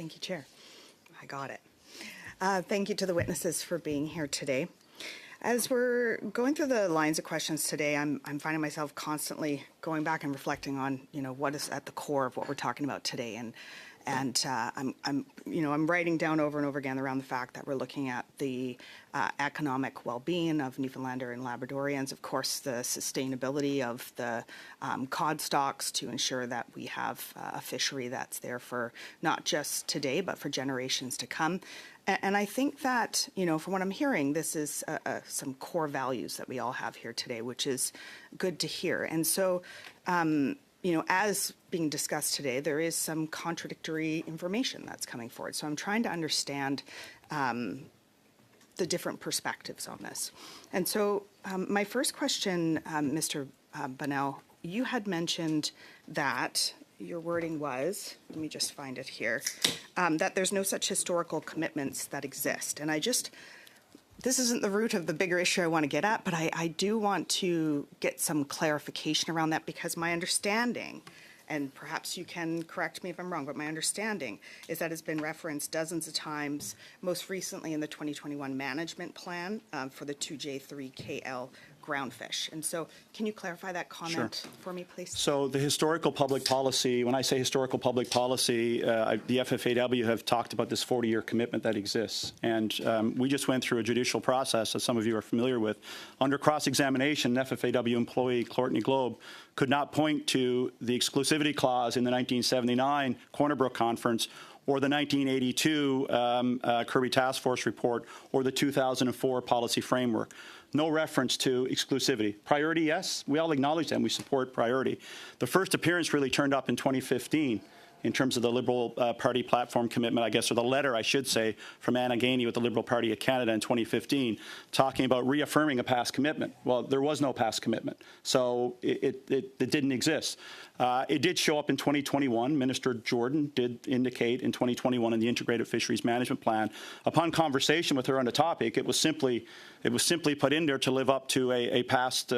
Thank you, Chair. I got it. Thank you to the witnesses for being here today. As we're going through the lines of questions today, I'm finding myself constantly going back and reflecting on, what is at the core of what we're talking about today. And I'm writing down over and over again around the fact that we're looking at the economic well-being of Newfoundlander and Labradorians, of course, the sustainability of the cod stocks to ensure that we have a fishery that's there for not just today, but for generations to come. And I think that, from what I'm hearing, this is some core values that we all have here today, which is good to hear. And so, as being discussed today, there is some contradictory information that's coming forward. So I'm trying to understand the different perspectives on this. And so my first question, Mr. Bonnell, you had mentioned that your wording was, let me just find it here, that there's no such historical commitments that exist. And this isn't the root of the bigger issue I want to get at, but I do want to get some clarification around that, because my understanding, and perhaps you can correct me if I'm wrong, but my understanding is that it's been referenced dozens of times, most recently in the 2021 management plan for the 2J3KL groundfish. And so can you clarify that comment for me, please? So the historical public policy, when I say historical public policy, the FFAW have talked about this 40-year commitment that exists. And we just went through a judicial process, as some of you are familiar with. Under cross-examination, an FFAW employee, Courtney Globe, could not point to the exclusivity clause in the 1979 Corner Brook Conference or the 1982 Kirby Task Force report or the 2004 policy framework. No reference to exclusivity. Priority, yes, we all acknowledge that and we support priority. The first appearance really turned up in 2015 in terms of the Liberal Party platform commitment, I guess, or the letter, I should say, from Anna Gainey with the Liberal Party of Canada in 2015, talking about reaffirming a past commitment. Well, there was no past commitment, so it didn't exist. It did show up in 2021. Minister Jordan did indicate in 2021 in the Integrated Fisheries Management Plan, upon conversation with her on the topic, it was simply put in there to live up to a past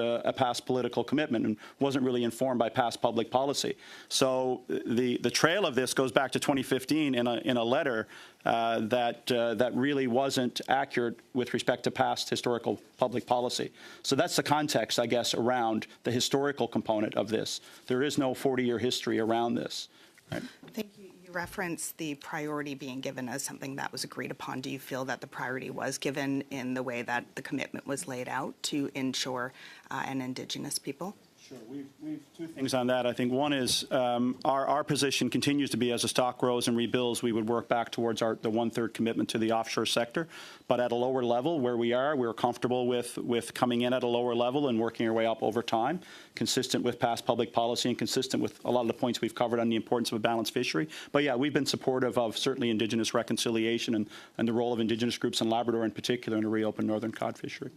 political commitment and wasn't really informed by past public policy. So the trail of this goes back to 2015 in a letter that really wasn't accurate with respect to past historical public policy. So that's the context, I guess, around the historical component of this. There is no 40-year history around this. Right? Thank you. You referenced the priority being given as something that was agreed upon. Do you feel that the priority was given in the way that the commitment was laid out to ensure an Indigenous people? Sure. We've two things on that. I think one is our position continues to be, as the stock grows and rebuilds, we would work back towards the 1/3 commitment to the offshore sector. But at a lower level where we're comfortable with coming in at a lower level and working our way up over time, consistent with past public policy and consistent with a lot of the points we've covered on the importance of a balanced fishery. But yeah, we've been supportive of certainly Indigenous reconciliation and the role of Indigenous groups in Labrador in particular in a reopened northern cod fishery.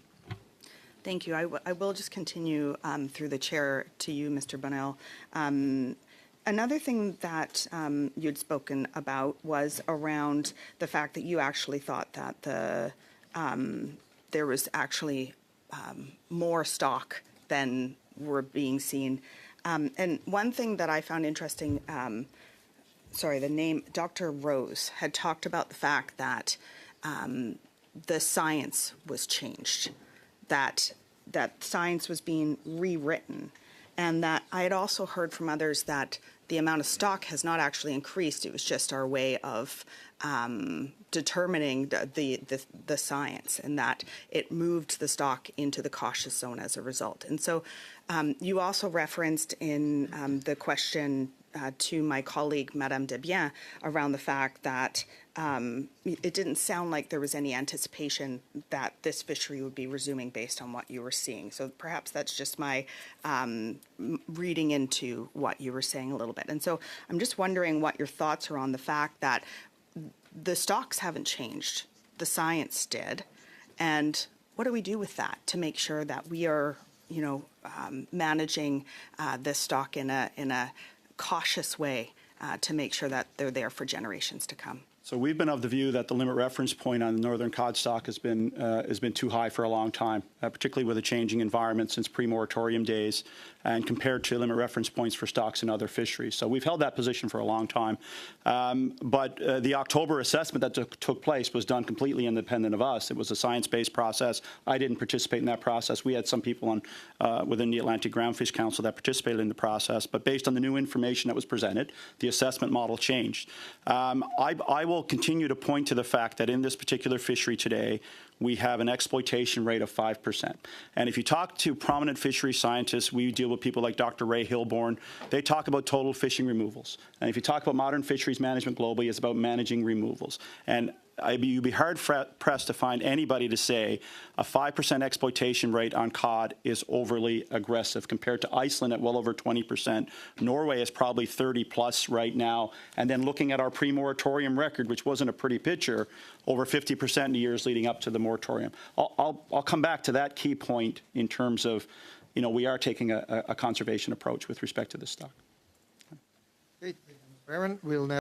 Thank you. I will just continue through the chair to you, Mr. Bonnell. Another thing that you'd spoken about was around the fact that you actually thought that there was actually more stock than were being seen. And one thing that I found interesting, the name Dr. Rose had talked about the fact that the science was changed, that science was being rewritten, and that I had also heard from others that the amount of stock has not actually increased. It was just our way of determining the science, and that it moved the stock into the cautious zone as a result. And so you also referenced in the question to my colleague, Madame Desbiens, around the fact that it didn't sound like there was any anticipation that this fishery would be resuming based on what you were seeing. So perhaps that's just my reading into what you were saying a little bit. And so I'm just wondering what your thoughts are on the fact that the stocks haven't changed, the science did, and what do we do with that to make sure that we are, managing this stock in a cautious way to make sure that they're there for generations to come? So we've been of the view that the limit reference point on the northern cod stock has been too high for a long time, particularly with a changing environment since pre-moratorium days and compared to limit reference points for stocks in other fisheries. So we've held that position for a long time. But the October assessment that took place was done completely independent of us. It was a science-based process. I didn't participate in that process. We had some people within the Atlantic Groundfish Council that participated in the process. But based on the new information that was presented, the assessment model changed. I will continue to point to the fact that in this particular fishery today, we have an exploitation rate of 5%. And if you talk to prominent fishery scientists, we deal with people like Dr. Ray Hilborn, they talk about total fishing removals. And if you talk about modern fisheries management globally, it's about managing removals. And you'd be hard-pressed to find anybody to say a 5% exploitation rate on cod is overly aggressive compared to Iceland at well over 20%. Norway is probably 30+ right now. And then looking at our pre-moratorium record, which wasn't a pretty picture, over 50% in the years leading up to the moratorium. I'll come back to that key point in terms of, we are taking a conservation approach with respect to this stock. Okay, Aaron, we'll now